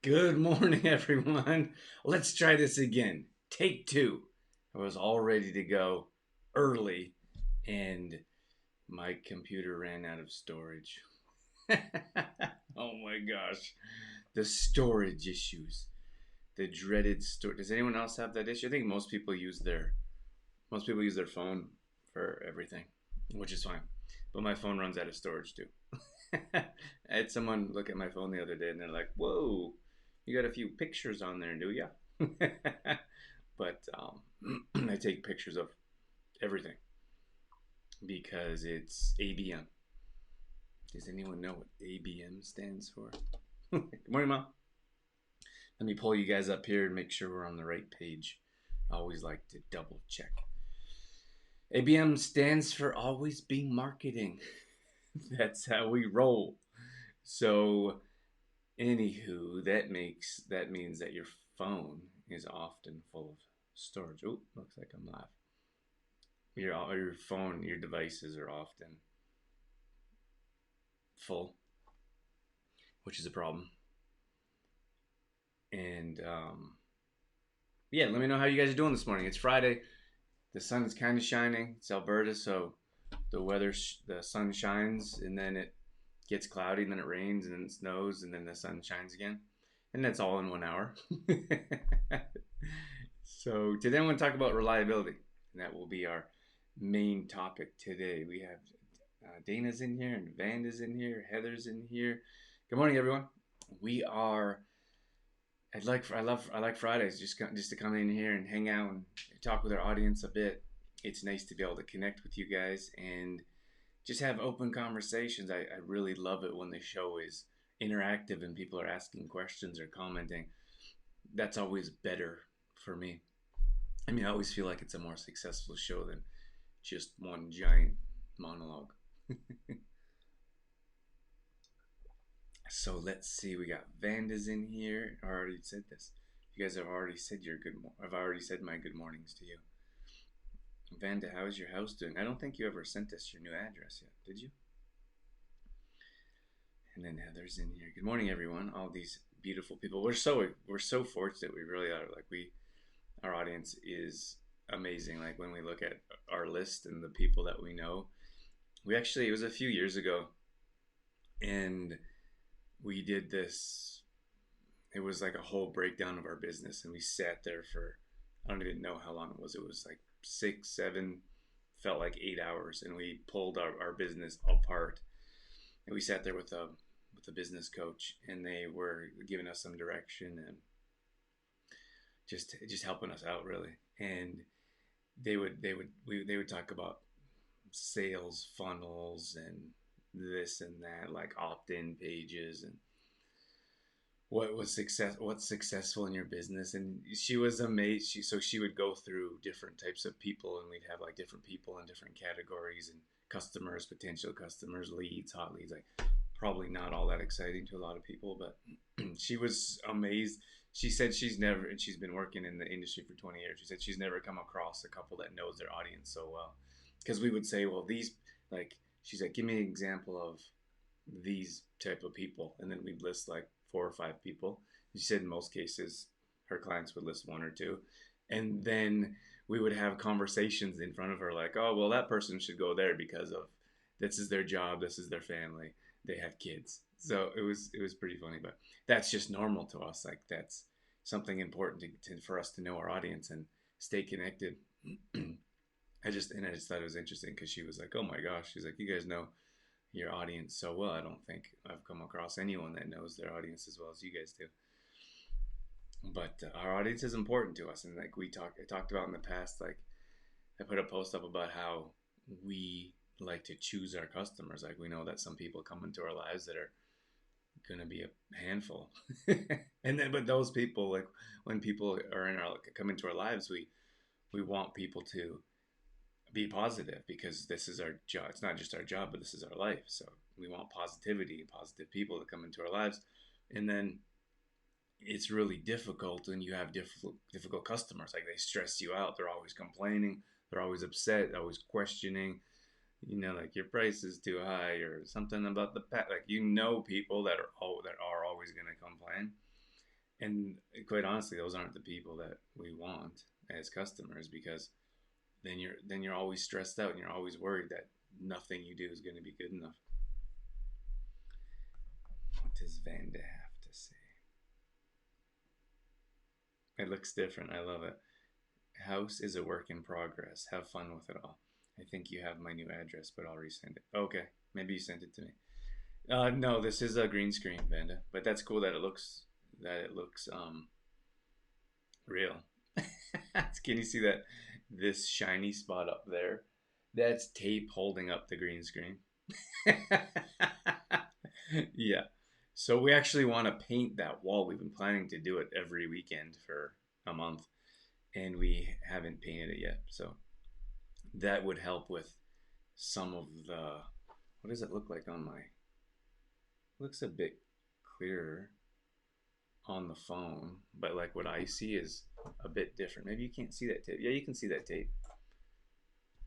Good morning, everyone. Let's try this again. Take two. I was all ready to go early, and my computer ran out of storage. Oh my gosh. The storage issues. The dreaded storage. Does anyone else have that issue? I think most people use their phone for everything, which is fine. But my phone runs out of storage too. I had someone look at my phone the other day and they're like, "Whoa, you got a few pictures on there, do ya?" But I take pictures of everything because it's ABM. Does anyone know what ABM stands for? Good morning, Mom. Let me pull you guys up here and make sure we're on the right page. I always like to double check. ABM stands for Always Be Marketing. That's how we roll. So, anywho, that means that your phone is often full of storage. Oh, looks like I'm live. Your phone, your devices are often full, which is a problem. And yeah, let me know how you guys are doing this morning. It's Friday. The sun is kind of shining. It's Alberta, so the sun shines, and then it gets cloudy, and then it rains, and then it snows, and then the sun shines again, and that's all in 1 hour. So today I'm going to talk about reliability, and that will be our main topic today. We have Dana's in here, and Vanda's in here, Heather's in here. Good morning, everyone. We are. I like Fridays just to come in here and hang out and talk with our audience a bit. It's nice to be able to connect with you guys and just have open conversations. I really love it when the show is interactive and people are asking questions or commenting. That's always better for me. I mean, I always feel like it's a more successful show than just one giant monologue. So let's see. We got Vanda's in here. I already said this. You guys have already said your good. I've already said my good mornings to you. Vanda, how is your house doing? I don't think you ever sent us your new address yet, did you? And then Heather's in here. Good morning, everyone. All these beautiful people. We're so fortunate. We really are. Like our audience is amazing. Like when we look at our list and the people that we know, it was a few years ago, and we did this. It was like a whole breakdown of our business, and we sat there for I don't even know how long it was. It was like 6, 7, felt like 8 hours, and we pulled our business apart. And we sat there with a business coach, and they were giving us some direction and just helping us out really. And they would talk about sales funnels and this and that, like opt-in pages and what's successful in your business. And she was amazed. She would go through different types of people, and we'd have like different people in different categories and customers, potential customers, leads, hot leads. Like probably not all that exciting to a lot of people, but she was amazed. She said she's been working in the industry for 20 years. She said she's never come across a couple that knows their audience so well. Because we would say, well, these, like, she's like, give me an example of these type of people. And then we'd list like 4 or 5 people. She said in most cases, her clients would list one or two. And then we would have conversations in front of her like, oh, well, that person should go there because of this is their job, this is their family, they have kids. So it was pretty funny, but that's just normal to us. Like that's something important for us to know our audience and stay connected. I just thought it was interesting because she was like, "Oh my gosh," she's like, "You guys know your audience so well. I don't think I've come across anyone that knows their audience as well as you guys do." But our audience is important to us, and like I talked about in the past. Like I put a post up about how we like to choose our customers. Like we know that some people come into our lives that are gonna be a handful, and then but those people, like when people are come into our lives, we want people to be positive because this is our job. It's not just our job, but this is our life. So we want positivity, positive people to come into our lives. And then it's really difficult when you have difficult customers. Like they stress you out. They're always complaining. They're always upset. Always questioning. Like your price is too high or something about the pet. Like people that are always going to complain. And quite honestly, those aren't the people that we want as customers, because then you're always stressed out and you're always worried that nothing you do is going to be good enough. What does Vanda have to say? It looks different. I love it. House is a work in progress. Have fun with it all. I think you have my new address, but I'll resend it. Okay, maybe you sent it to me. No, this is a green screen, Vanda, but that's cool that it looks real. Can you see that? This shiny spot up there, that's tape holding up the green screen. Yeah. So we actually want to paint that wall. We've been planning to do it every weekend for a month, and we haven't painted it yet. So that would help with some of the. What does it look like on my? Looks a bit clearer on the phone, but like what I see is a bit different. Maybe you can't see that tape. Yeah, you can see that tape.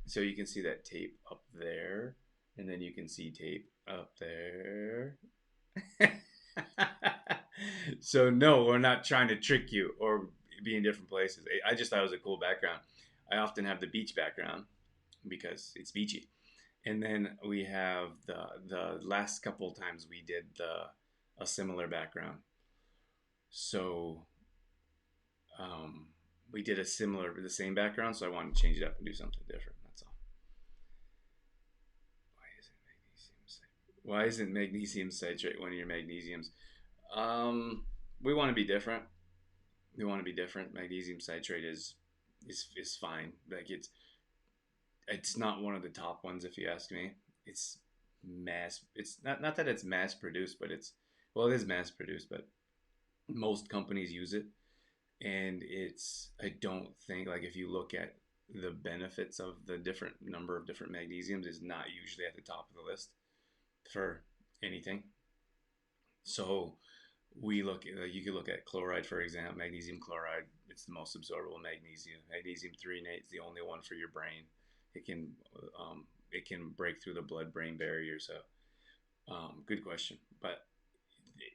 So you can see that tape up there, and then you can see tape up there. So no, we're not trying to trick you or be in different places. I just thought it was a cool background. I often have the beach background because it's beachy, and then we have the last couple of times we did the a similar background. So um, we did the same background. So I wanted to change it up and do something different. That's all. Why isn't magnesium citrate one of your magnesiums? Um, we want to be different. We want to be different. Magnesium citrate is fine. Like it's not one of the top ones if you ask me. It's mass. It's not that it's mass produced, but it is mass produced, but most companies use it, and I don't think, like, if you look at the benefits of the different number of different magnesiums, is not usually at the top of the list for anything. So we look at, you could look at chloride, for example, magnesium chloride. It's the most absorbable magnesium. Magnesium threonate is the only one for your brain. It can it can break through the blood-brain barrier. So good question. But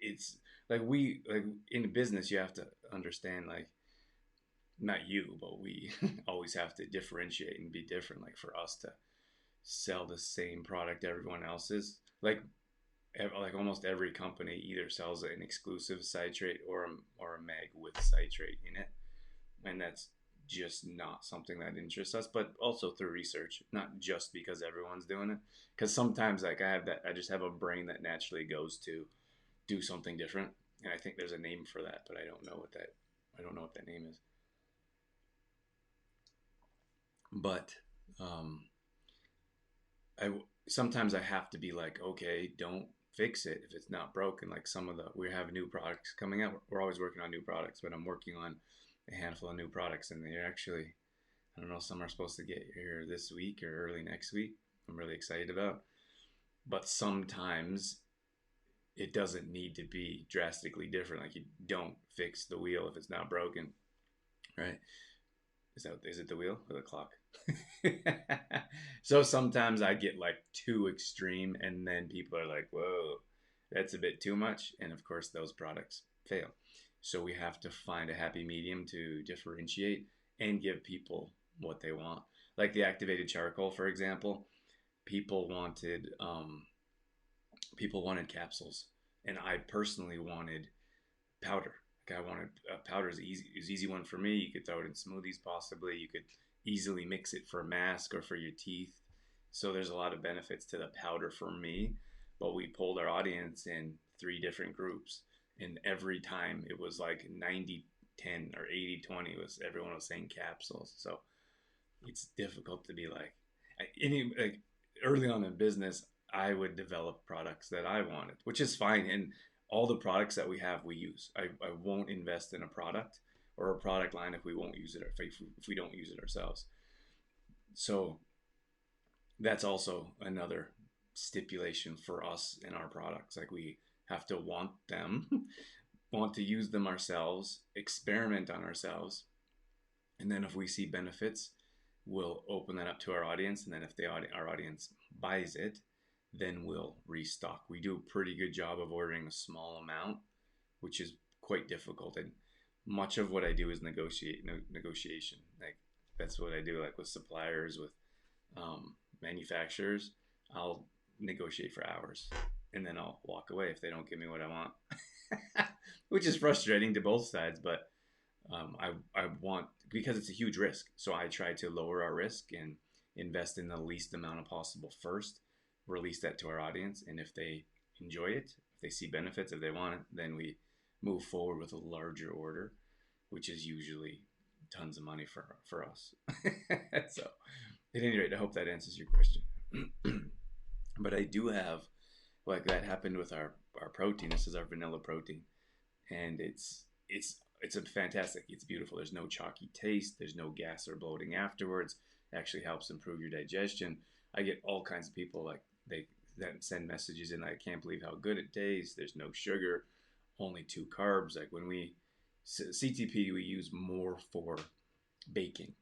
it's like in business, you have to understand, like, not you, but we always have to differentiate and be different. Like, for us to sell the same product everyone else is, like almost every company either sells an exclusive citrate or a mag with citrate in it, and that's just not something that interests us. But also through research, not just because everyone's doing it, because sometimes, like, I just have a brain that naturally goes to do something different, and I think there's a name for that, but I don't know what that name is. But um, I sometimes I have to be like, okay, don't fix it if it's not broken. Like, we have new products coming out. We're always working on new products, but I'm working on a handful of new products, and they're actually, I don't know, some are supposed to get here this week or early next week. I'm really excited about. But sometimes it doesn't need to be drastically different. Like, you don't fix the wheel if it's not broken, right? Is it the wheel or the clock? So sometimes I get like too extreme, and then people are like, "Whoa, that's a bit too much." And of course, those products fail. So we have to find a happy medium to differentiate and give people what they want. Like the activated charcoal, for example, people wanted people wanted capsules, and I personally wanted powder. Like, I wanted powder is easy one for me. You could throw it in smoothies, possibly. You could easily mix it for a mask or for your teeth. So there's a lot of benefits to the powder for me. But we pulled our audience in three different groups, and every time it was like 90-10 or 80-20. Was everyone was saying capsules. So it's difficult to be like, like, early on in business, I would develop products that I wanted, which is fine. And all the products that we have, we use. I won't invest in a product or a product line if we won't use it, or if we don't use it ourselves. So that's also another stipulation for us in our products. Like, we have to want them, want to use them ourselves, experiment on ourselves, and then if we see benefits, we'll open that up to our audience. And then if our audience buys it, then we'll restock. We do a pretty good job of ordering a small amount, which is quite difficult. And much of what I do is negotiation. Like that's what I do. Like with suppliers, with manufacturers, I'll negotiate for hours, and then I'll walk away if they don't give me what I want, which is frustrating to both sides. But I want, because it's a huge risk, so I try to lower our risk and invest in the least amount of possible first, release that to our audience, and if they enjoy it, if they see benefits, if they want it, then we move forward with a larger order, which is usually tons of money for us. So at any rate, I hope that answers your question. But I do have, like, that happened with our protein. This is our vanilla protein, and it's a fantastic. It's beautiful. There's no chalky taste. There's no gas or bloating afterwards. It actually helps improve your digestion. I get all kinds of people like they that send messages in. I can't believe how good it tastes. There's no sugar, only 2 carbs. Like when we CTP, we use more for baking.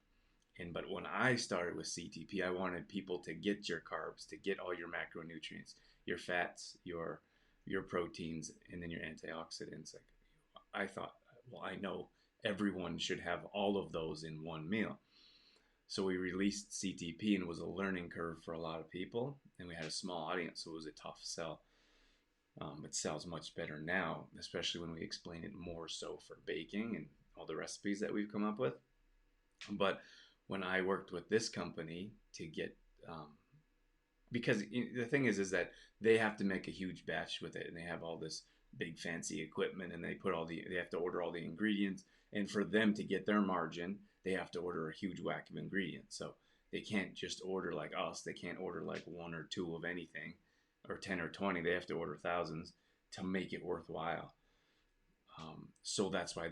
But when I started with CTP, I wanted people to get your carbs, to get all your macronutrients, your fats, your proteins, and then your antioxidants. Like I thought, well, I know everyone should have all of those in one meal. So we released CTP, and it was a learning curve for a lot of people, and we had a small audience, so it was a tough sell. It sells much better now, especially when we explain it more so for baking and all the recipes that we've come up with. But when I worked with this company to get, because the thing is that they have to make a huge batch with it, and they have all this big fancy equipment, and they have to order all the ingredients, and for them to get their margin, they have to order a huge whack of ingredients. So they can't just order like us. They can't order like 1 or 2 of anything, or 10 or 20. They have to order thousands to make it worthwhile. So that's why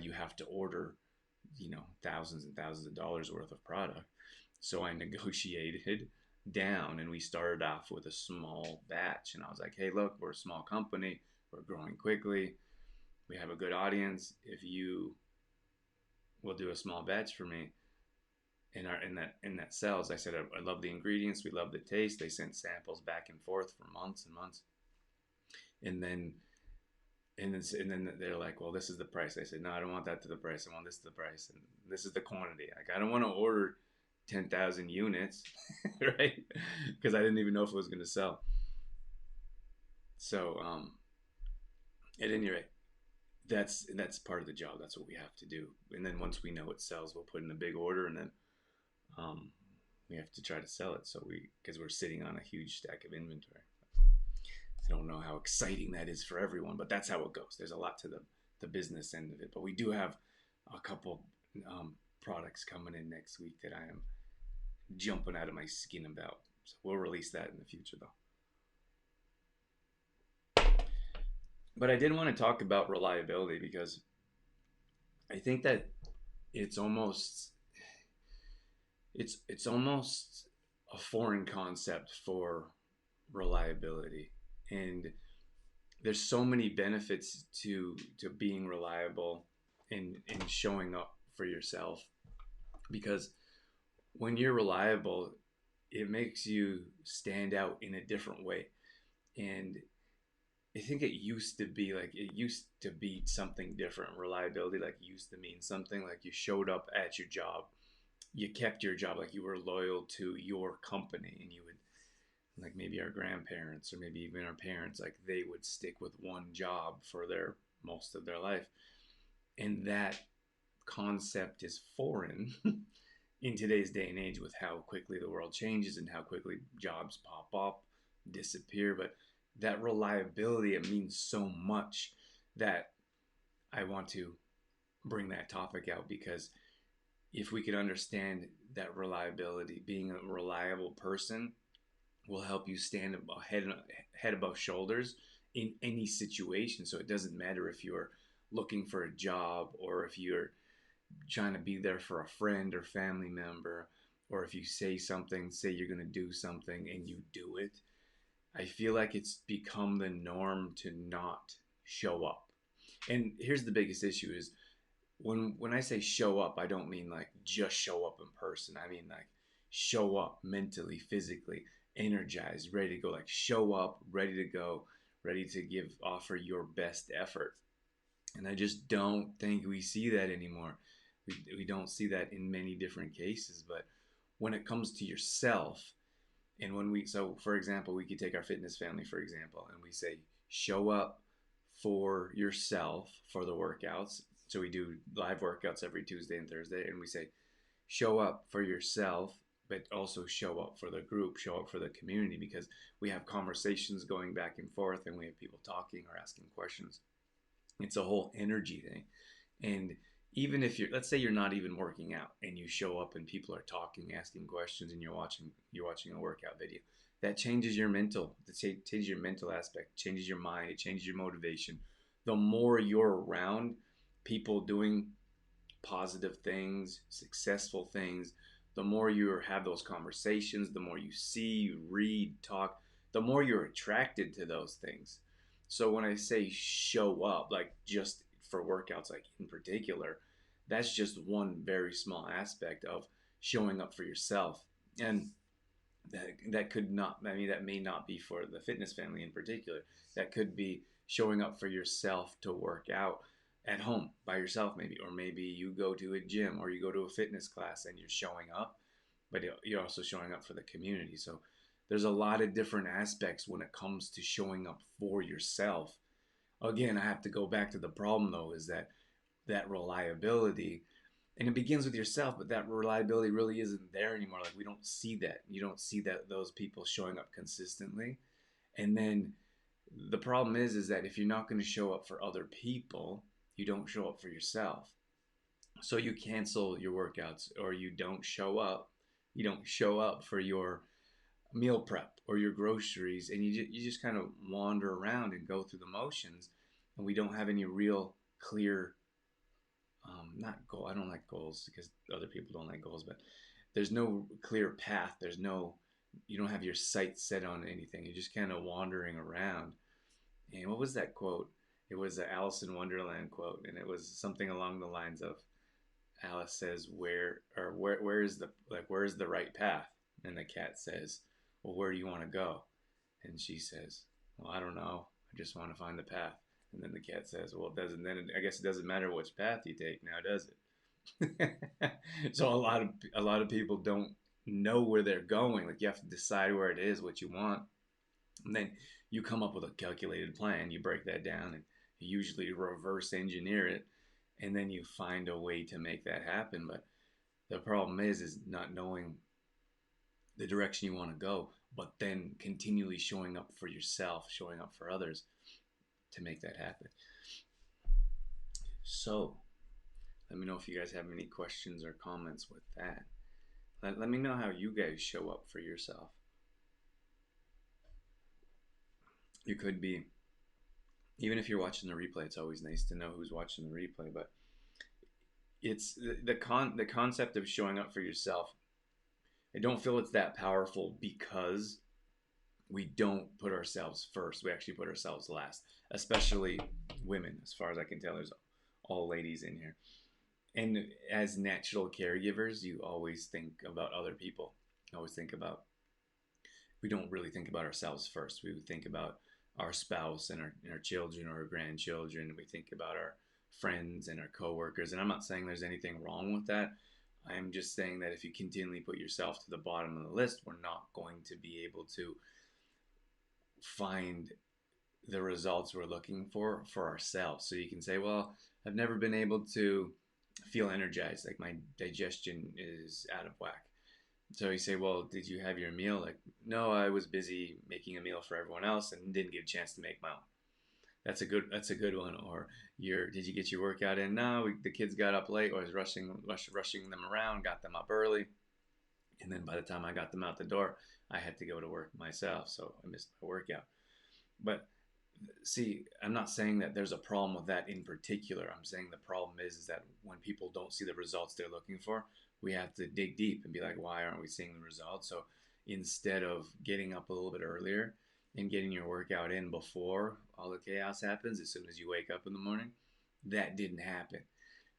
you have to order, thousands and thousands of dollars worth of product. So I negotiated down, and we started off with a small batch, and I was like, hey, look, we're a small company, we're growing quickly, we have a good audience. If you will do a small batch for me, in that sells. I said, I love the ingredients, we love the taste. They sent samples back and forth for months and months, and then they're like, well, this is the price. I said, no, I don't want that to the price. I want this to the price, and this is the quantity. Like, I don't want to order 10,000 units, right? Because I didn't even know if it was going to sell. So, at any rate, that's part of the job. That's what we have to do. And then once we know it sells, we'll put in a big order, and then we have to try to sell it. Because we're sitting on a huge stack of inventory. I don't know how exciting that is for everyone, but that's how it goes. There's a lot to the business end of it. But we do have a couple products coming in next week that I am jumping out of my skin about. So we'll release that in the future, though. But I did want to talk about reliability, because I think that it's almost a foreign concept for reliability. And there's so many benefits to being reliable and showing up for yourself, because when you're reliable, it makes you stand out in a different way. And I think it used to be something different. Reliability used to mean something like you showed up at your job, you kept your job, like you were loyal to your company, and you would, like maybe our grandparents or maybe even our parents, like they would stick with one job for most of their life. And that concept is foreign in today's day and age, with how quickly the world changes and how quickly jobs pop up, disappear. But that reliability, it means so much that I want to bring that topic out, because if we could understand that reliability, being a reliable person will help you stand head above shoulders in any situation. So it doesn't matter if you're looking for a job, or if you're trying to be there for a friend or family member, or if you say you're going to do something and you do it. I feel like it's become the norm to not show up. And here's the biggest issue is when I say show up, I don't mean like just show up in person. I mean like show up mentally, physically, energized, ready to go. Like show up, ready to go, ready to offer your best effort. And I just don't think we see that anymore. We don't see that in many different cases. But when it comes to yourself, and when we, so for example, we could take our fitness family, for example, and we say, show up for yourself for the workouts. So we do live workouts every Tuesday and Thursday, and we say, show up for yourself, but also show up for the group, show up for the community, because we have conversations going back and forth and we have people talking or asking questions. It's a whole energy thing. And even if you're, let's say you're not even working out and you show up and people are talking, asking questions, and you're watching a workout video, that changes your mental, it changes your mental aspect, changes your mind, it changes your motivation. The more you're around people doing positive things, successful things, the more you have those conversations, the more you see, read, talk, the more you're attracted to those things. So when I say show up, like just for workouts, like in particular, that's just one very small aspect of showing up for yourself. And that could not, I mean, that may not be for the fitness family in particular. That could be showing up for yourself to work out at home by yourself, maybe, or maybe you go to a gym or you go to a fitness class and you're showing up, but you're also showing up for the community. So there's a lot of different aspects when it comes to showing up for yourself. Again, I have to go back to the problem though, is that reliability, and it begins with yourself, but that reliability really isn't there anymore. Like we don't see that. You don't see that those people showing up consistently. And then the problem is that if you're not going to show up for other people, you don't show up for yourself. So you cancel your workouts, or you don't show up. You don't show up for your meal prep or your groceries, and you just kind of wander around and go through the motions, and we don't have any real clear, not goal. I don't like goals because other people don't like goals, but there's no clear path. You don't have your sights set on anything. You're just kind of wandering around. And what was that quote? It was an Alice in Wonderland quote, and it was something along the lines of, Alice says, where is the right path? And the cat says, well, where do you want to go? And she says, well, I don't know. I just want to find the path. And then the cat says, well, it doesn't. Then I guess it doesn't matter which path you take now, does it? So a lot of people don't know where they're going. Like you have to decide where it is, what you want, and then you come up with a calculated plan. You break that down and you usually reverse engineer it, and then you find a way to make that happen. But the problem is not knowing the direction you want to go, but then continually showing up for yourself, showing up for others to make that happen. So let me know if you guys have any questions or comments with that. Let me know how you guys show up for yourself. You could be, even if you're watching the replay, it's always nice to know who's watching the replay, but it's the concept of showing up for yourself. I don't feel it's that powerful because we don't put ourselves first. We actually put ourselves last, especially women. As far as I can tell, there's all ladies in here. And as natural caregivers, you always think about other people. You always think about, we don't really think about ourselves first. We would think about our spouse and our children or our grandchildren. We think about our friends and our coworkers. And I'm not saying there's anything wrong with that. I'm just saying that if you continually put yourself to the bottom of the list, we're not going to be able to find the results we're looking for ourselves. So you can say, well, I've never been able to feel energized, like my digestion is out of whack. So you say, well, did you have your meal? Like, no, I was busy making a meal for everyone else and didn't get a chance to make my own. That's a good one. Or did you get your workout in? No, the kids got up late, or I was rushing them around, got them up early, and then by the time I got them out the door, I had to go to work myself, so I missed my workout. But see, I'm not saying that there's a problem with that in particular. I'm saying the problem is that when people don't see the results they're looking for, we have to dig deep and be like, why aren't we seeing the results? So instead of getting up a little bit earlier and getting your workout in before all the chaos happens, as soon as you wake up in the morning, that didn't happen.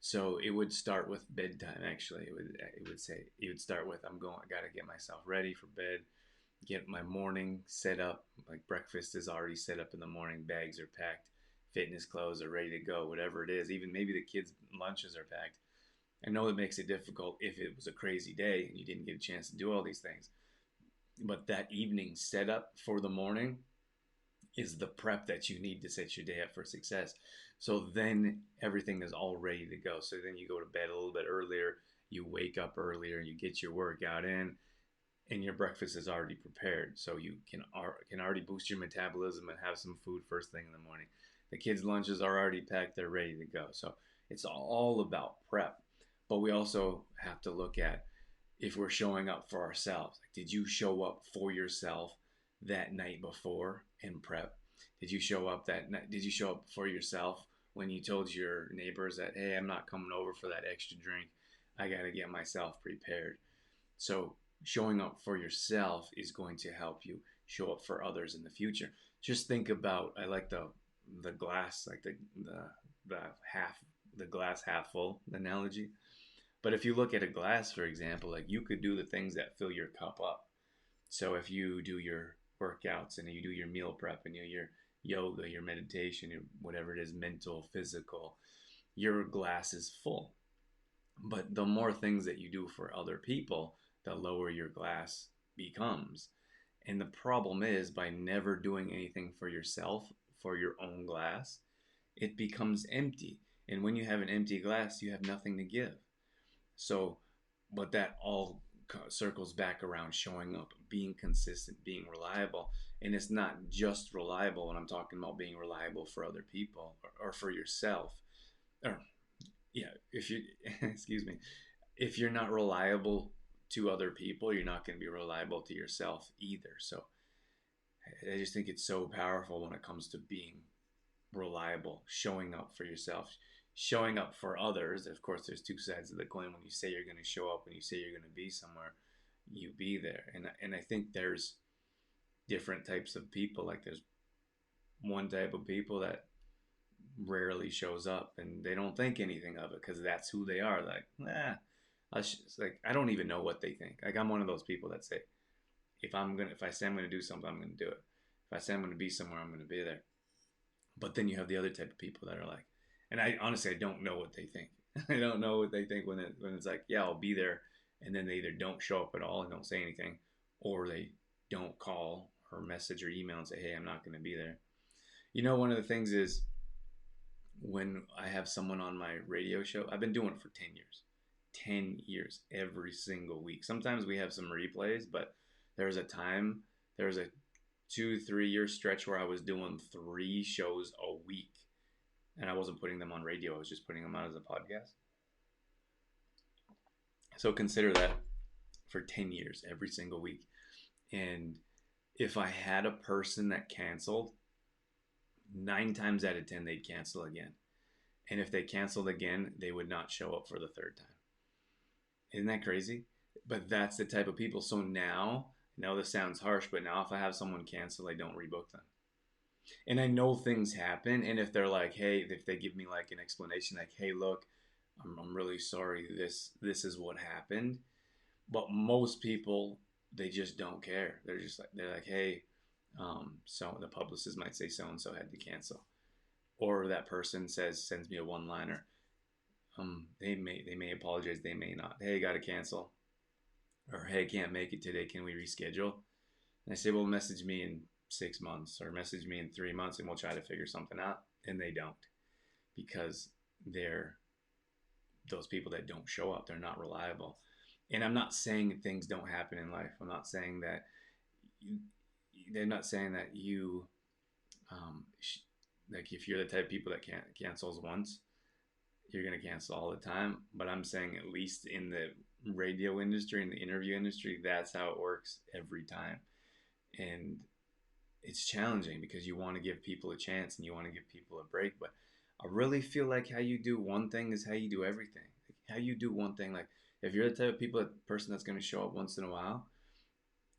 So it would start with bedtime. Actually, it would start with, I gotta get myself ready for bed, get my morning set up. Like breakfast is already set up in the morning, bags are packed, fitness clothes are ready to go, whatever it is. Even maybe the kids' lunches are packed. I know it makes it difficult if it was a crazy day and you didn't get a chance to do all these things. But that evening setup for the morning is the prep that you need to set your day up for success. So then everything is all ready to go. So then you go to bed a little bit earlier, you wake up earlier, you get your workout in, and your breakfast is already prepared. So you can already boost your metabolism and have some food first thing in the morning. The kids' lunches are already packed, they're ready to go. So it's all about prep. But we also have to look at if we're showing up for ourselves. Like, did you show up for yourself that night before in prep? Did you show up that night? Did you show up for yourself when you told your neighbors that, hey, I'm not coming over for that extra drink. I got to get myself prepared. So showing up for yourself is going to help you show up for others in the future. Just think about, I like the glass, like the half, the glass half full analogy. But if you look at a glass, for example, like you could do the things that fill your cup up. So if you do your workouts and you do your meal prep and you your yoga, your meditation, your whatever it is, mental, physical, your glass is full. But the more things that you do for other people, the lower your glass becomes. And the problem is by never doing anything for yourself, for your own glass, it becomes empty. And when you have an empty glass, you have nothing to give. So, but that all circles back around showing up, being consistent, being reliable. And it's not just reliable when I'm talking about being reliable for other people or for yourself. Or, yeah, if you, excuse me, if you're not reliable to other people, you're not going to be reliable to yourself either. So I just think it's so powerful when it comes to being reliable, showing up for yourself, showing up for others. Of course, there's two sides of the coin. When you say you're going to show up, when you say you're going to be somewhere, you be there. And I think there's different types of people. Like there's one type of people that rarely shows up and they don't think anything of it because that's who they are. Like, nah, like I don't even know what they think. Like I'm one of those people that say, if I say I'm gonna do something, I'm gonna do it. If I say I'm gonna be somewhere, I'm gonna be there. But then you have the other type of people that are like, and I honestly I don't know what they think. I don't know what they think when it's like, yeah, I'll be there, and then they either don't show up at all and don't say anything, or they don't call or message or email and say, hey, I'm not gonna be there. You know, one of the things is when I have someone on my radio show, I've been doing it for 10 years. 10 years every single week. Sometimes we have some replays, but there's a time, there's a 2-3 year stretch where I was doing 3 shows a week and I wasn't putting them on radio. I was just putting them out as a podcast. So consider that for 10 years, every single week. And if I had a person that canceled, 9 times out of 10, they'd cancel again. And if they canceled again, they would not show up for the 3rd time. Isn't that crazy? But that's the type of people. So now this sounds harsh, but now if I have someone cancel, I don't rebook them. And I know things happen. And if they're like, hey, if they give me like an explanation, like, hey, look, I'm really sorry. This is what happened. But most people, they just don't care. They're like, hey, so the publicist might say so and so had to cancel, or that person sends me a one-liner. They may apologize, they may not. Hey, gotta cancel, or hey, can't make it today. Can we reschedule? And I say, well, message me in 6 months or message me in 3 months, and we'll try to figure something out. And they don't, because they're those people that don't show up. They're not reliable. And I'm not saying things don't happen in life. I'm not saying that. They're not saying that you, like if you're the type of people that can't cancels once, you're gonna cancel all the time. But I'm saying at least in the radio industry, in the interview industry, that's how it works every time. And it's challenging because you want to give people a chance and you want to give people a break. But I really feel like how you do one thing is how you do everything. How you do one thing, like if you're the type of person that's going to show up once in a while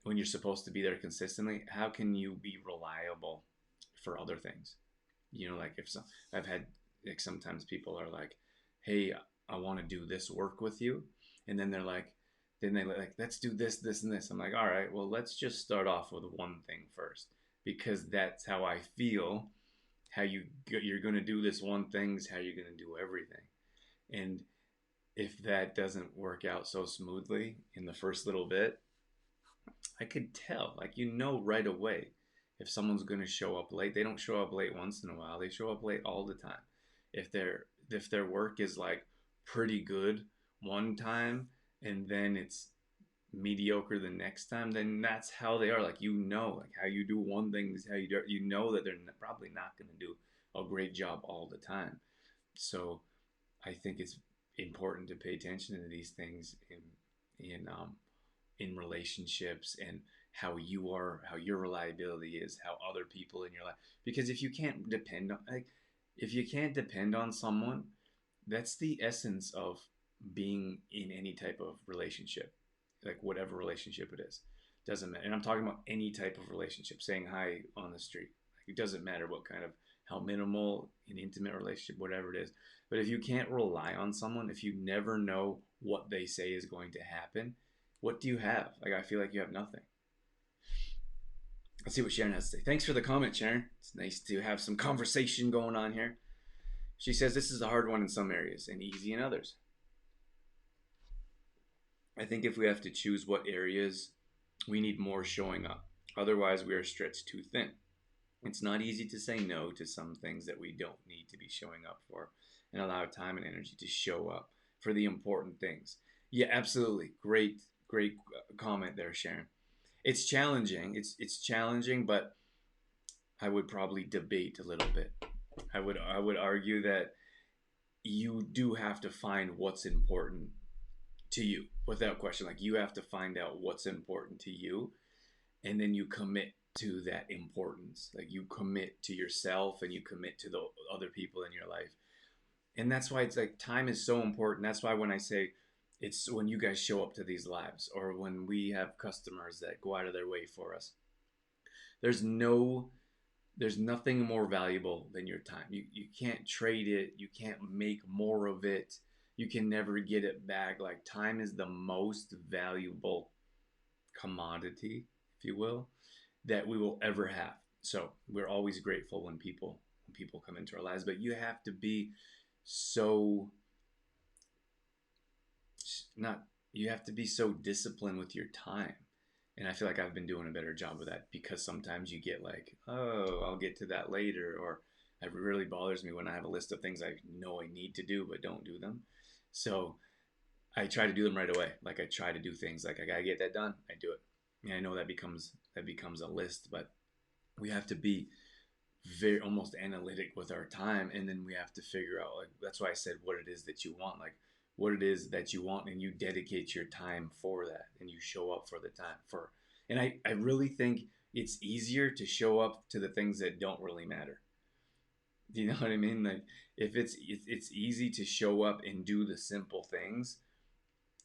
when you're supposed to be there consistently, how can you be reliable for other things? You know, like I've had like sometimes people are like, hey, I want to do this work with you, and then they're like, let's do this, this, and this. I'm like, all right, well, let's just start off with one thing first, because that's how I feel you're going to do this one thing is how you're going to do everything. And if that doesn't work out so smoothly in the first little bit, I could tell, like, right away if someone's going to show up late. They don't show up late once in a while. They show up late all the time. If their work is like pretty good one time and then it's mediocre the next time, then that's how they are. Like, like how you do one thing is how you do. That they're probably not going to do a great job all the time. So I think it's important to pay attention to these things in relationships, and how your reliability is, how other people in your life. Because if you can't depend on someone, that's the essence of being in any type of relationship, like whatever relationship it is. Doesn't matter. And I'm talking about any type of relationship, saying hi on the street. Like, it doesn't matter what kind of, how minimal an intimate relationship, whatever it is. But if you can't rely on someone, if you never know what they say is going to happen, what do you have? Like, I feel like you have nothing. Let's see what Sharon has to say. Thanks for the comment, Sharon. It's nice to have some conversation going on here. She says this is a hard one in some areas and easy in others. I think if we have to choose what areas, we need more showing up. Otherwise, we are stretched too thin. It's not easy to say no to some things that we don't need to be showing up for, and allow time and energy to show up for the important things. Yeah, absolutely. Great comment there, Sharon. It's challenging. It's challenging, but I would probably debate a little bit. I would argue that you do have to find what's important to you, without question. Like, you have to find out what's important to you, and then you commit to that importance. Like, you commit to yourself and you commit to the other people in your life. And that's why it's like time is so important. That's why when I say, it's when you guys show up to these lives, or when we have customers that go out of their way for us, there's nothing more valuable than your time. You can't trade it. You can't make more of it. You can never get it back. Like, time is the most valuable commodity, if you will, that we will ever have. So we're always grateful when people come into our lives, but you have to be so disciplined with your time. And I feel like I've been doing a better job of that, because sometimes you get like, oh, I'll get to that later, or it really bothers me when I have a list of things I know I need to do but don't do them. So I try to do them right away. Like, I try to do things like, I gotta get that done, I do it. And I know that becomes a list, but we have to be very almost analytic with our time, and then we have to figure out, like, that's why I said what it is that you want, like what it is that you want, and you dedicate your time for that, and you show up for the time for. And I really think it's easier to show up to the things that don't really matter. Do you know what I mean? Like, if it's easy to show up and do the simple things,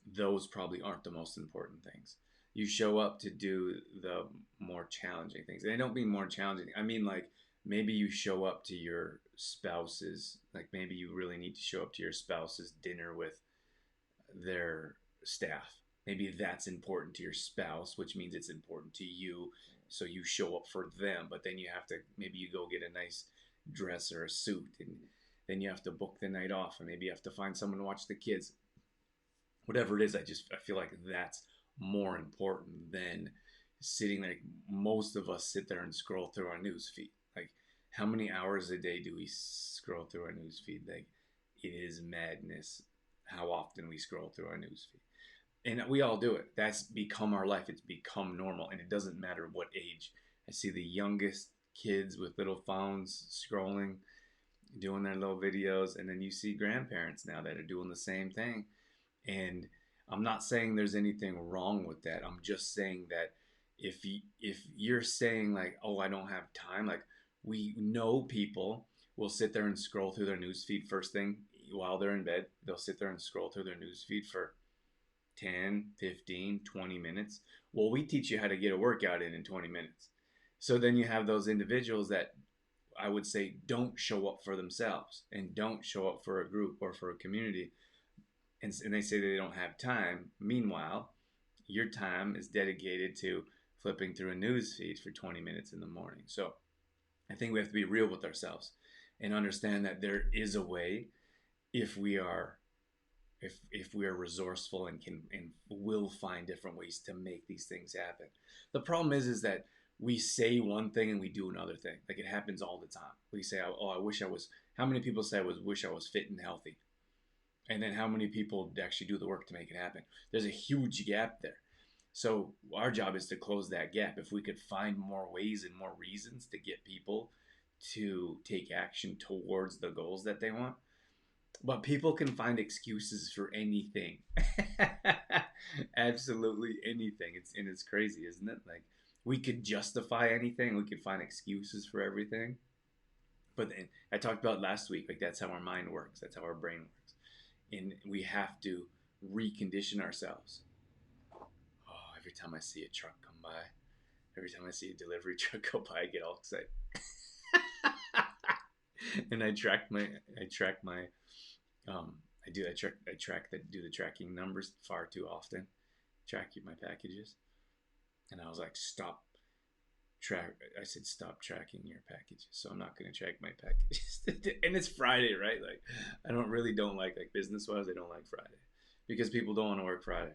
those probably aren't the most important things. You show up to do the more challenging things. And I don't mean more challenging. I mean, like, maybe you show up to your spouse's, like, maybe you really need to show up to your spouse's dinner with their staff. Maybe that's important to your spouse, which means it's important to you. So you show up for them, but then you have to, maybe you go get a nice dress or a suit, and then you have to book the night off, and maybe you have to find someone to watch the kids. Whatever it is, I feel like that's more important than sitting there. Most of us sit there and scroll through our news feed. Like, how many hours a day do we scroll through our news feed? Like, it is madness how often we scroll through our news feed. And we all do it. That's become our life. It's become normal, and it doesn't matter what age. I see the youngest kids with little phones scrolling, doing their little videos, and then you see grandparents now that are doing the same thing. And I'm not saying there's anything wrong with that. I'm just saying that if you're saying like, oh, I don't have time, like, we know people will sit there and scroll through their news feed first thing while they're in bed. They'll sit there and scroll through their news feed for 10, 15, 20 minutes. Well, we teach you how to get a workout in 20 minutes. So then you have those individuals that I would say don't show up for themselves and don't show up for a group or for a community. And they say they don't have time. Meanwhile, your time is dedicated to flipping through a news feed for 20 minutes in the morning. So I think we have to be real with ourselves. and understand that there is a way if we are if we are resourceful and can and will find different ways to make these things happen. The problem is that we say one thing and we do another thing. Like it happens all the time. We say, "Oh, I wish I was." How many people say, "I wish I was fit and healthy," and then how many people actually do the work to make it happen? There's a huge gap there. So our job is to close that gap. If we could find more ways and more reasons to get people to take action towards the goals that they want, but people can find excuses for anything. Absolutely anything. It's crazy, isn't it? Like we could justify anything, we could find excuses for everything. But then, I talked about last week, like that's how our mind works, that's how our brain works. And we have to recondition ourselves. Oh, every time I see a truck come by, every time I see a delivery truck go by, I get all excited. And I track my um, I track the tracking numbers far too often. Track my packages, and I was like, stop track. I said, stop tracking your packages. So I'm not gonna track my packages. And it's Friday, right? Like, I don't like business wise. I don't like Friday because people don't want to work Friday,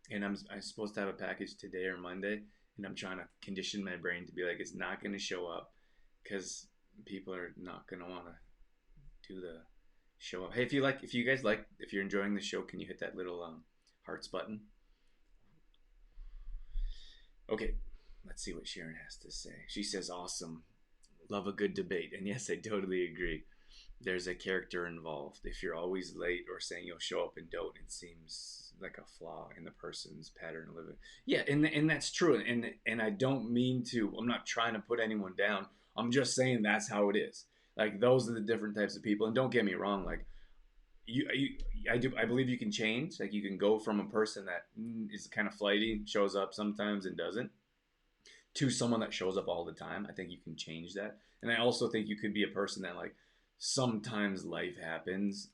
and I'm supposed to have a package today or Monday, and I'm trying to condition my brain to be like, it's not gonna show up because people are not gonna want to do the show up. Hey, if you're enjoying the show, can you hit that little hearts button? Okay, let's see what Sharon has to say. She says, "Awesome, love a good debate," and yes, I totally agree. There's a character involved. If you're always late or saying you'll show up and don't, it seems like a flaw in the person's pattern of living. Yeah, and that's true. And I don't mean to. I'm not trying to put anyone down. I'm just saying that's how it is. Like those are the different types of people. And don't get me wrong. Like you I believe you can change. Like you can go from a person that is kind of flighty, shows up sometimes and doesn't, to someone that shows up all the time. I think you can change that. And I also think you could be a person that like sometimes life happens,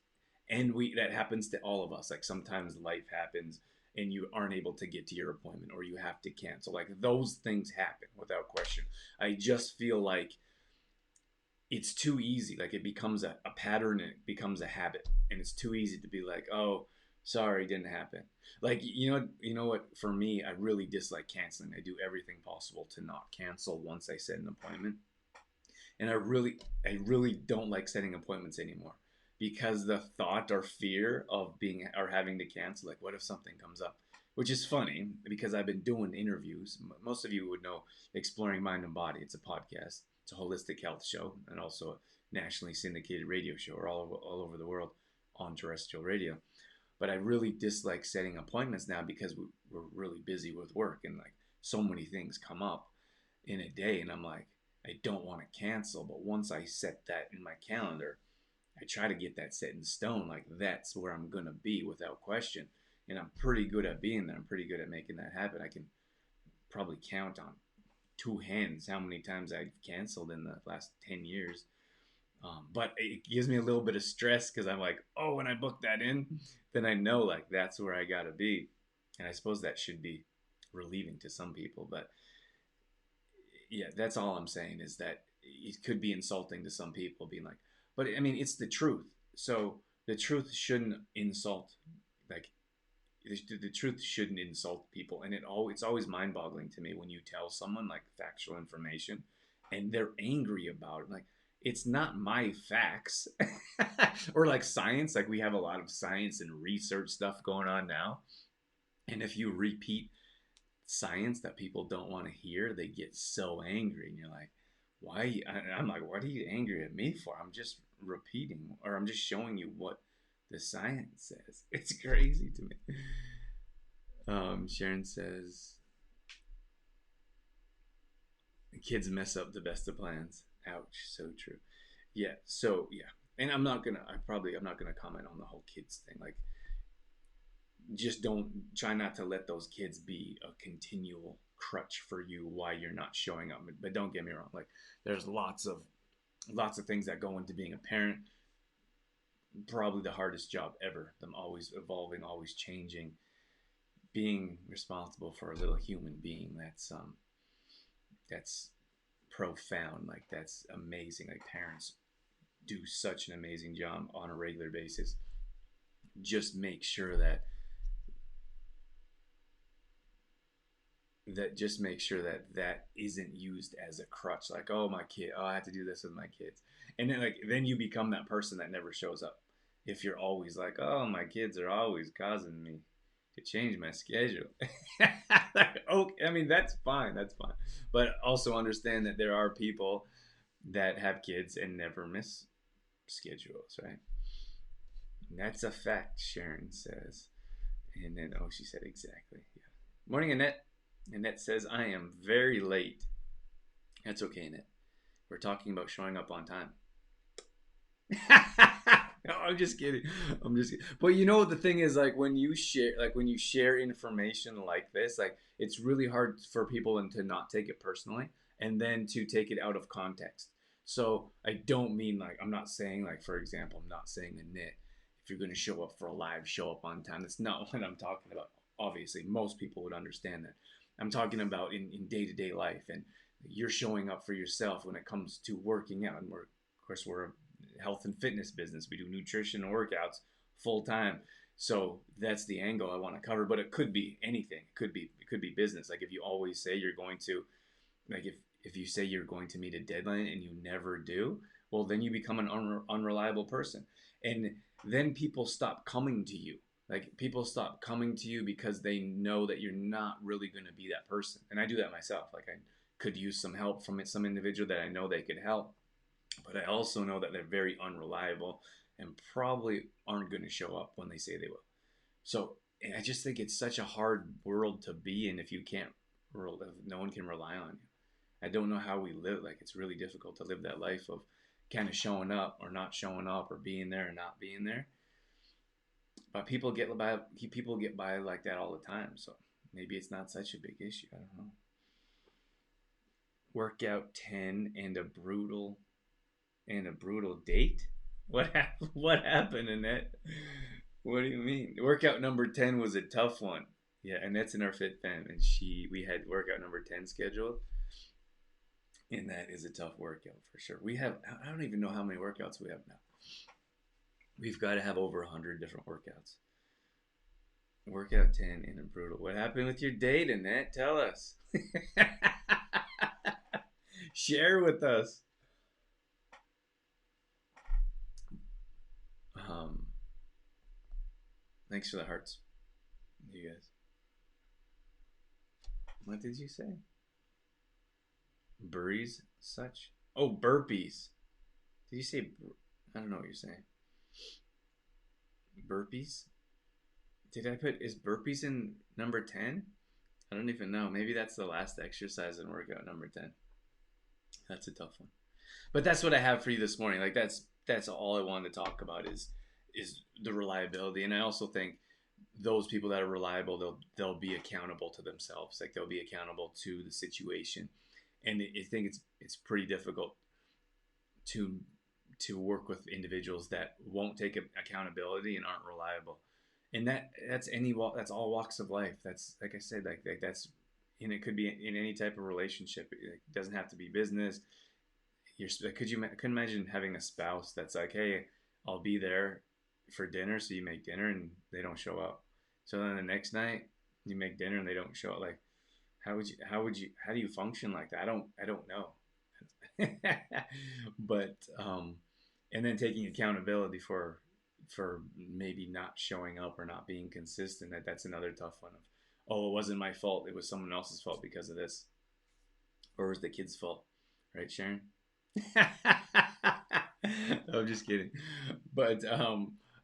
and we that happens to all of us. Like sometimes life happens and you aren't able to get to your appointment or you have to cancel. Like those things happen without question. I just feel like it's too easy. Like it becomes a pattern and it becomes a habit. And it's too easy to be like, oh, sorry, didn't happen. Like you know what? For me, I really dislike canceling. I do everything possible to not cancel once I set an appointment. And I really don't like setting appointments anymore because the thought or fear of being or having to cancel, like what if something comes up, which is funny because I've been doing interviews. Most of you would know Exploring Mind and Body. It's a podcast. It's a holistic health show and also a nationally syndicated radio show or all over the world on terrestrial radio. But I really dislike setting appointments now because we're really busy with work and like so many things come up in a day. And I'm like, I don't want to cancel. But once I set that in my calendar, I try to get that set in stone. Like that's where I'm going to be without question. And I'm pretty good at being there. I'm pretty good at making that happen. I can probably count on two hands how many times I've canceled in the last 10 years. But it gives me a little bit of stress because I'm like, oh, when I book that in, then I know like that's where I got to be. And I suppose that should be relieving to some people. But yeah, that's all I'm saying is that it could be insulting to some people being like, but I mean, it's the truth. So the truth shouldn't insult, like, the truth shouldn't insult people. And it's always mind boggling to me when you tell someone like factual information and they're angry about it. Like, it's not my facts or like science. Like, we have a lot of science and research stuff going on now. And if you repeat science that people don't want to hear, they get so angry. And you're like, why? I'm like, what are you angry at me for? I'm just repeating or I'm just showing you what the science says. It's crazy to me. Sharon says, kids mess up the best of plans. Ouch. So true. Yeah. So, yeah. And I'm not gonna comment on the whole kids thing. Like, just don't try not to let those kids be a continual crutch for you why you're not showing up. But don't get me wrong, like there's lots of things that go into being a parent. Probably the hardest job ever. Them always evolving, always changing, being responsible for a little human being. That's profound. Like that's amazing. Like parents do such an amazing job on a regular basis. Just make sure that that isn't used as a crutch, like, oh, my kid, oh, I have to do this with my kids. And then, like, then you become that person that never shows up. If you're always like, oh, my kids are always causing me to change my schedule. Okay, I mean, that's fine, but also understand that there are people that have kids and never miss schedules, right? And that's a fact, Sharon says. And then, oh, she said exactly. Yeah. Morning, Annette. Annette says, I am very late. That's okay, Annette. We're talking about showing up on time. No, I'm just kidding. I'm just kidding. But you know, the thing is, like, when you share information like this, like, it's really hard for people to not take it personally and then to take it out of context. So I don't mean, like, I'm not saying, like, for example, I'm not saying, Annette, if you're going to show up for a live, show up on time. That's not what I'm talking about. Obviously, most people would understand that. I'm talking about in day-to-day life, and you're showing up for yourself when it comes to working out. And we're a health and fitness business. We do nutrition and workouts full time. So that's the angle I want to cover. But it could be anything. It could be business. Like, if you always say you're going to, like, if you say you're going to meet a deadline and you never do, well, then you become an unreliable person, and then people stop coming to you. Like, people stop coming to you because they know that you're not really going to be that person. And I do that myself. Like, I could use some help from some individual that I know they could help, but I also know that they're very unreliable and probably aren't going to show up when they say they will. So I just think it's such a hard world to be in if you can't, if no one can rely on you. I don't know how we live. Like, it's really difficult to live that life of kind of showing up or not showing up, or being there and not being there. But people get by like that all the time. So maybe it's not such a big issue. I don't know. Workout 10 and a brutal date? What happened in that? What do you mean? Workout number 10 was a tough one. Yeah, and that's in our Fit Fam, and we had workout number 10 scheduled, and that is a tough workout for sure. I don't even know how many workouts we have now. We've got to have over 100 different workouts. Workout 10 and a brutal. What happened with your date, Annette? Tell us. Share with us. Um, Thanks for the hearts, you guys. What did you say? Burries, such? Oh, burpees. Did you say? I don't know what you're saying. Burpees? Is burpees in number 10? I don't even know. Maybe that's the last exercise in workout number 10. That's a tough one. But that's what I have for you this morning. Like, that's all I wanted to talk about is the reliability. And I also think those people that are reliable, they'll be accountable to themselves. Like, they'll be accountable to the situation. And I think it's pretty difficult to work with individuals that won't take accountability and aren't reliable. And that's all walks of life. That's, like I said, like that's, and it could be in any type of relationship. It doesn't have to be business. Could imagine having a spouse that's like, hey, I'll be there for dinner, so you make dinner and they don't show up. So then the next night you make dinner and they don't show up. Like, how do you function like that? I don't know. But and then taking accountability for maybe not showing up or not being consistent. That's another tough one of, oh, it wasn't my fault, it was someone else's fault because of this, or it was the kid's fault, right, Sharon? I'm just kidding. But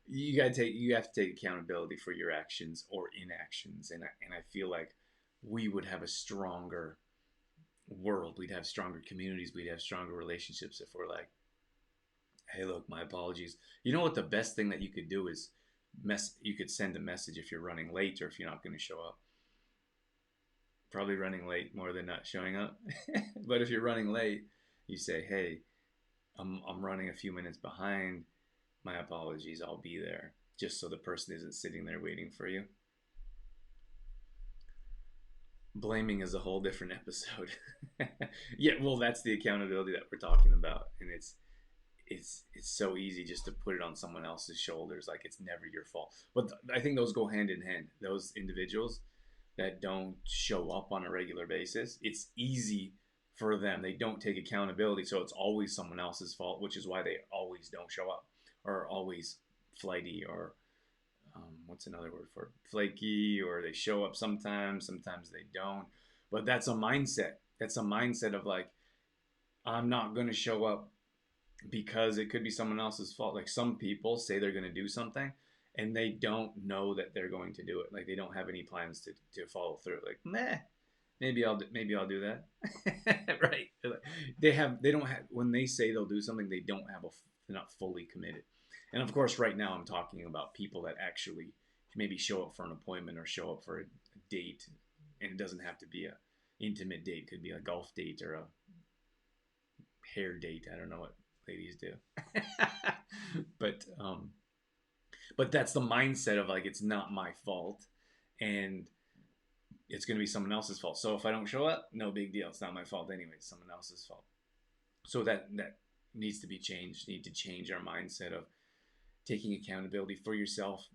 you have to take accountability for your actions or inactions, and I feel like we would have a stronger world, we'd have stronger communities, we'd have stronger relationships if we're like, hey, look, my apologies. You know what, the best thing that you could do is you could send a message if you're running late or if you're not going to show up. Probably running late more than not showing up. But if you're running late, you say, hey, I'm running a few minutes behind. My apologies, I'll be there. Just so the person isn't sitting there waiting for you. Blaming is a whole different episode. Yeah, well, that's the accountability that we're talking about. And it's so easy just to put it on someone else's shoulders, like it's never your fault. But I think those go hand in hand. Those individuals that don't show up on a regular basis, it's easy for them. They don't take accountability, so it's always someone else's fault, which is why they always don't show up, or always flighty, or what's another word for it? Flaky, or they show up sometimes they don't. But that's a mindset. That's a mindset of like, I'm not going to show up because it could be someone else's fault. Like some people say they're going to do something and they don't know that they're going to do it. Like they don't have any plans to follow through. Like, meh, maybe I'll do that. Right. They don't have, when they say they'll do something, they don't have they're not fully committed. And of course, right now I'm talking about people that actually maybe show up for an appointment or show up for a date. And it doesn't have to be a intimate date. It could be a golf date or a hair date. I don't know what ladies do. but but that's the mindset of like, it's not my fault and it's going to be someone else's fault. So if I don't show up, no big deal. It's not my fault anyway. It's someone else's fault. So that needs to be changed. Need to change our mindset of taking accountability for yourself,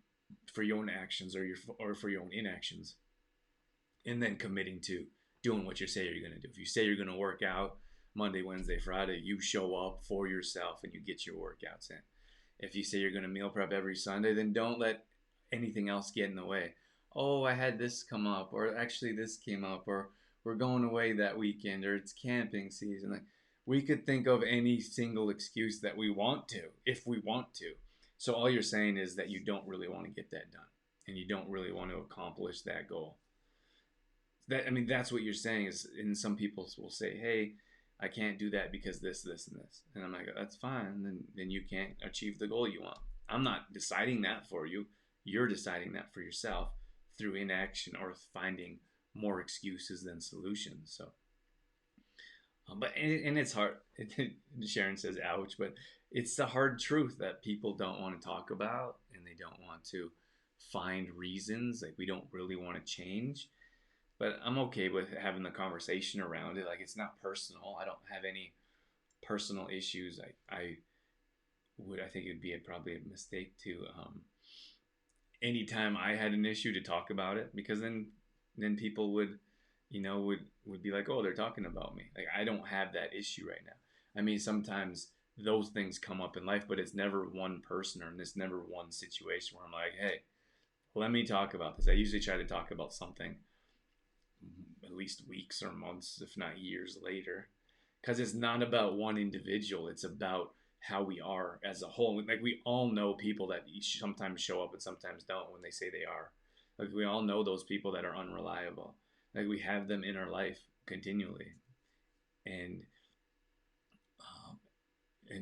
for your own actions or for your own inactions, and then committing to doing what you say you're going to do. If you say you're going to work out Monday, Wednesday, Friday, you show up for yourself and you get your workouts in. If you say you're going to meal prep every Sunday, then don't let anything else get in the way. Oh, I had this come up, or actually this came up, or we're going away that weekend, or it's camping season. Like, we could think of any single excuse that we want to, if we want to. So all you're saying is that you don't really want to get that done, and you don't really want to accomplish that goal. That's what you're saying is, and some people will say, hey, I can't do that because this, and this. And I'm like, that's fine. Then you can't achieve the goal you want. I'm not deciding that for you. You're deciding that for yourself through inaction or finding more excuses than solutions. So, and it's hard. Sharon says, ouch, but it's the hard truth that people don't want to talk about and they don't want to find reasons. Like, we don't really want to change. But I'm okay with having the conversation around it. Like, it's not personal. I don't have any personal issues. I think it'd be probably a mistake to anytime I had an issue to talk about it, because then people would be like, oh, they're talking about me. Like, I don't have that issue right now. I mean, sometimes those things come up in life, but it's never one person, or it's never one situation where I'm like, hey, let me talk about this. I usually try to talk about something at least weeks or months, if not years later, because it's not about one individual. It's about how we are as a whole. Like, we all know people that sometimes show up and sometimes don't when they say they are. Like, we all know those people that are unreliable. Like, we have them in our life continually, and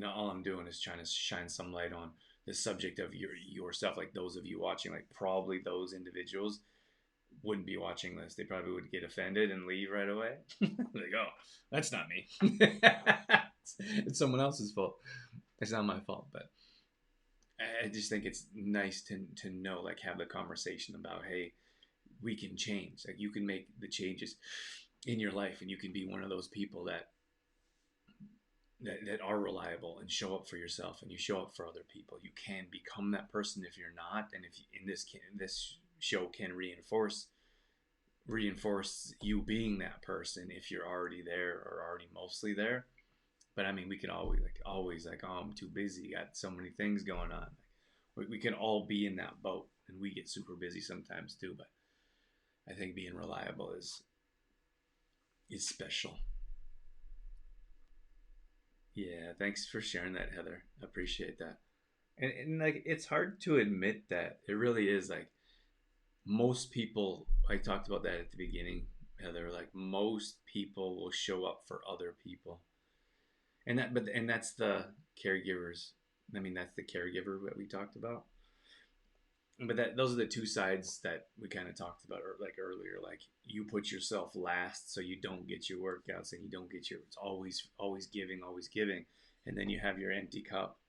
all I'm doing is trying to shine some light on the subject of yourself. Like, those of you watching, like, probably those individuals wouldn't be watching this. They probably would get offended and leave right away. Like, oh, that's not me. It's someone else's fault. It's not my fault. But I just think it's nice to know, like, have the conversation about, hey, we can change. Like, you can make the changes in your life, and you can be one of those people that are reliable and show up for yourself, and you show up for other people. You can become that person if you're not. And if in this show can reinforce you being that person if you're already there or already mostly there. But I mean, we can always like, oh, I'm too busy, got so many things going on. Like, we can all be in that boat, and we get super busy sometimes too. But I think being reliable is special. Yeah, thanks for sharing that, Heather. I appreciate that. And like, it's hard to admit that. It really is. Like, most people, I talked about that at the beginning, Heather, like, most people will show up for other people. And that's the caregivers. I mean, that's the caregiver that we talked about. But those are the two sides that we kind of talked about, like, earlier. Like, you put yourself last, so you don't get your workouts, and you don't get it's always giving, and then you have your empty cup,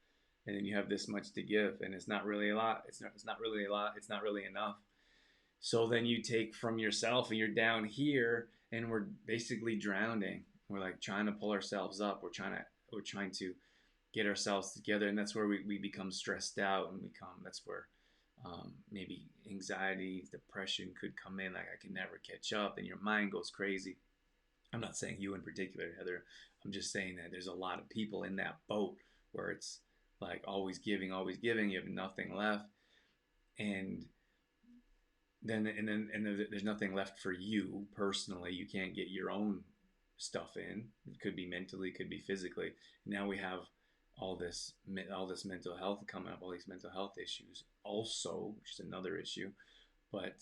and then you have this much to give, and it's not really a lot. It's not really a lot. It's not really enough. So then you take from yourself, and you're down here, and we're basically drowning. We're like trying to pull ourselves up. We're trying to get ourselves together, and that's where we become stressed out, and that's where maybe anxiety, depression could come in. Like, I can never catch up, and your mind goes crazy. I'm not saying you in particular, Heather. I'm just saying that there's a lot of people in that boat where it's like always giving, always giving. You have nothing left, and then there's nothing left for you personally. You can't get your own stuff in. It could be mentally, could be physically. Now we have all this mental health coming up, all these mental health issues also, which is another issue. But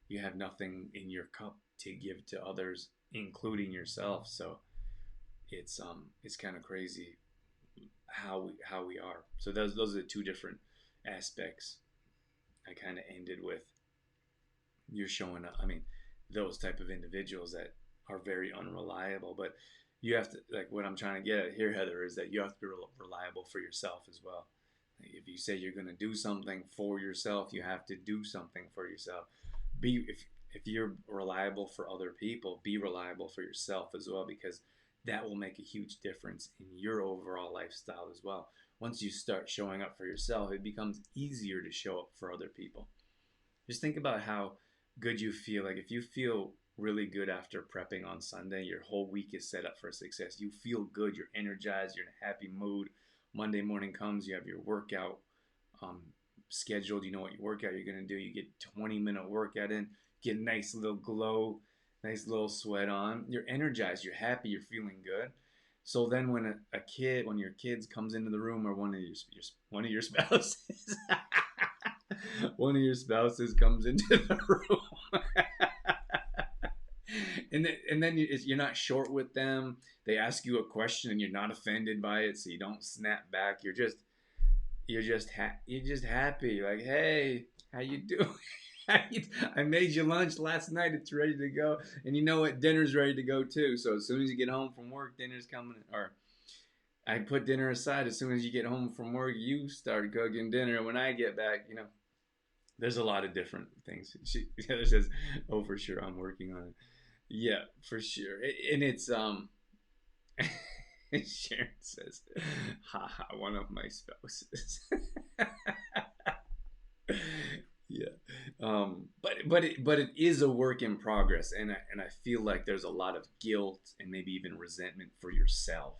you have nothing in your cup to give to others, including yourself. So it's kind of crazy how we are. So those are the two different aspects. I kind of ended with, you're showing up. I mean, those type of individuals that are very unreliable, but you have to, like, what I'm trying to get at here, Heather, is that you have to be reliable for yourself as well. Like, if you say you're going to do something for yourself, you have to do something for yourself. If you're reliable for other people, be reliable for yourself as well, because that will make a huge difference in your overall lifestyle as well. Once you start showing up for yourself, it becomes easier to show up for other people. Just think about how good you feel. Like, if you feel really good after prepping on Sunday, your whole week is set up for success. You feel good, you're energized, you're in a happy mood. Monday morning comes, you have your workout scheduled. You know what your workout you're going to do. You get 20-minute workout in, get a nice little glow, nice little sweat on. You're energized, you're happy, you're feeling good. So then when one of your kids comes into the room, or one of your spouses one of your spouses comes into the room, and then you're not short with them. They ask you a question and you're not offended by it, so you don't snap back. You're just happy. Like, hey, how you doing? I made you lunch last night. It's ready to go, and you know what? Dinner's ready to go too. So as soon as you get home from work, dinner's coming. Or I put dinner aside. As soon as you get home from work, you start cooking dinner. When I get back, there's a lot of different things. Heather says, "Oh, for sure, I'm working on it." Yeah, for sure. And it's Sharon says, haha, one of my spouses. Yeah. But it is a work in progress, and I feel like there's a lot of guilt and maybe even resentment for yourself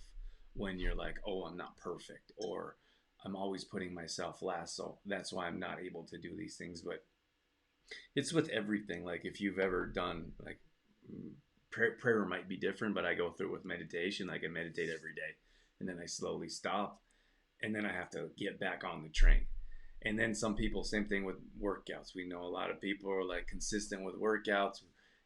when you're like, oh, I'm not perfect, or I'm always putting myself last, so that's why I'm not able to do these things. But it's with everything. Like, if you've ever done, like, prayer might be different, but I go through it with meditation. Like, I meditate every day, and then I slowly stop, and then I have to get back on the train. And then some people, same thing with workouts. We know a lot of people are like consistent with workouts,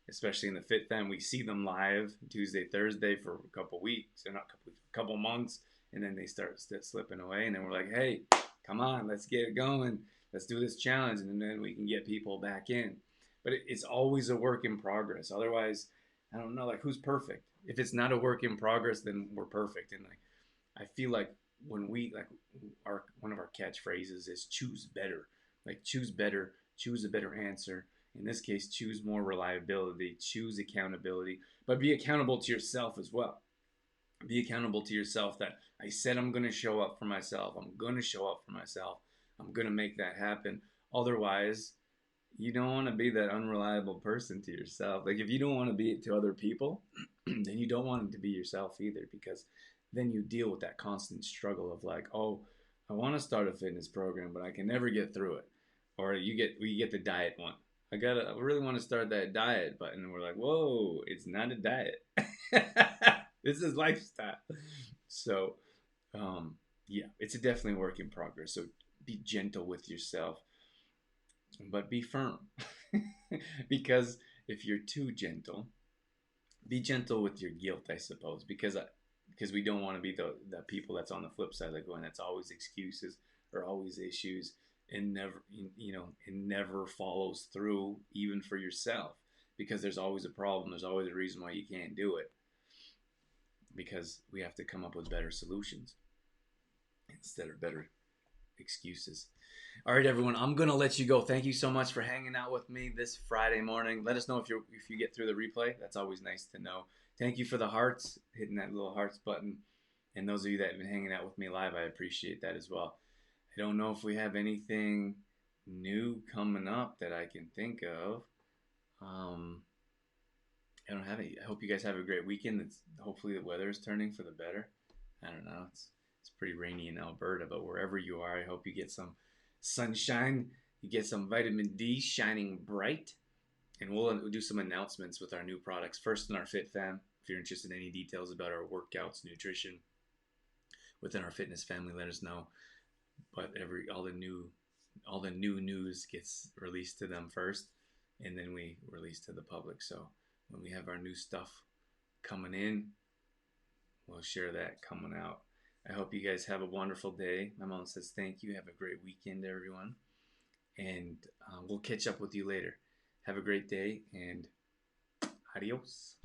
especially in the Fit Fam. We see them live Tuesday, Thursday for a couple weeks, or not a couple weeks, a couple months, and then they start slipping away. And then we're like, hey, come on, let's get it going. Let's do this challenge, and then we can get people back in. But it's always a work in progress. Otherwise, I don't know, like, who's perfect? If it's not a work in progress, then we're perfect. And like, I feel like when we like one of our catchphrases is choose better. Like, choose better, choose a better answer. In this case, choose more reliability, choose accountability, but be accountable to yourself as well. Be accountable to yourself that I said I'm going to show up for myself. I'm going to show up for myself. I'm going to make that happen. Otherwise, you don't want to be that unreliable person to yourself. Like, if you don't want to be it to other people, then you don't want it to be yourself either, because then you deal with that constant struggle of like, oh, I want to start a fitness program, but I can never get through it. Or we get the diet one. I really want to start that diet, but and we're like, whoa, it's not a diet. This is lifestyle. So, yeah, it's definitely a work in progress. So be gentle with yourself, but be firm. Because if you're too gentle, be gentle with your guilt, I suppose, because we don't want to be the people that's on the flip side, like going, that's always excuses or always issues, and never, it never follows through, even for yourself, because there's always a problem. There's always a reason why you can't do it, because we have to come up with better solutions instead of better excuses. All right, everyone, I'm gonna let you go. Thank you so much for hanging out with me this Friday morning. Let us know if you get through the replay. That's always nice to know. Thank you for the hearts, hitting that little hearts button, And those of you that have been hanging out with me live, I appreciate that as well. I don't know if we have anything new coming up that I can think of. I don't have any. I hope you guys have a great weekend. Hopefully the weather is turning for the better. I don't know. It's pretty rainy in Alberta, but wherever you are, I hope you get some sunshine. You get some vitamin D shining bright, and we'll do some announcements with our new products. First in our Fit Fam. If you're interested in any details about our workouts, nutrition within our fitness family, let us know. But all the new news gets released to them first, and then we release to the public. So when we have our new stuff coming in, we'll share that coming out. I hope you guys have a wonderful day. My mom says thank you. Have a great weekend, everyone. And we'll catch up with you later. Have a great day, and adios.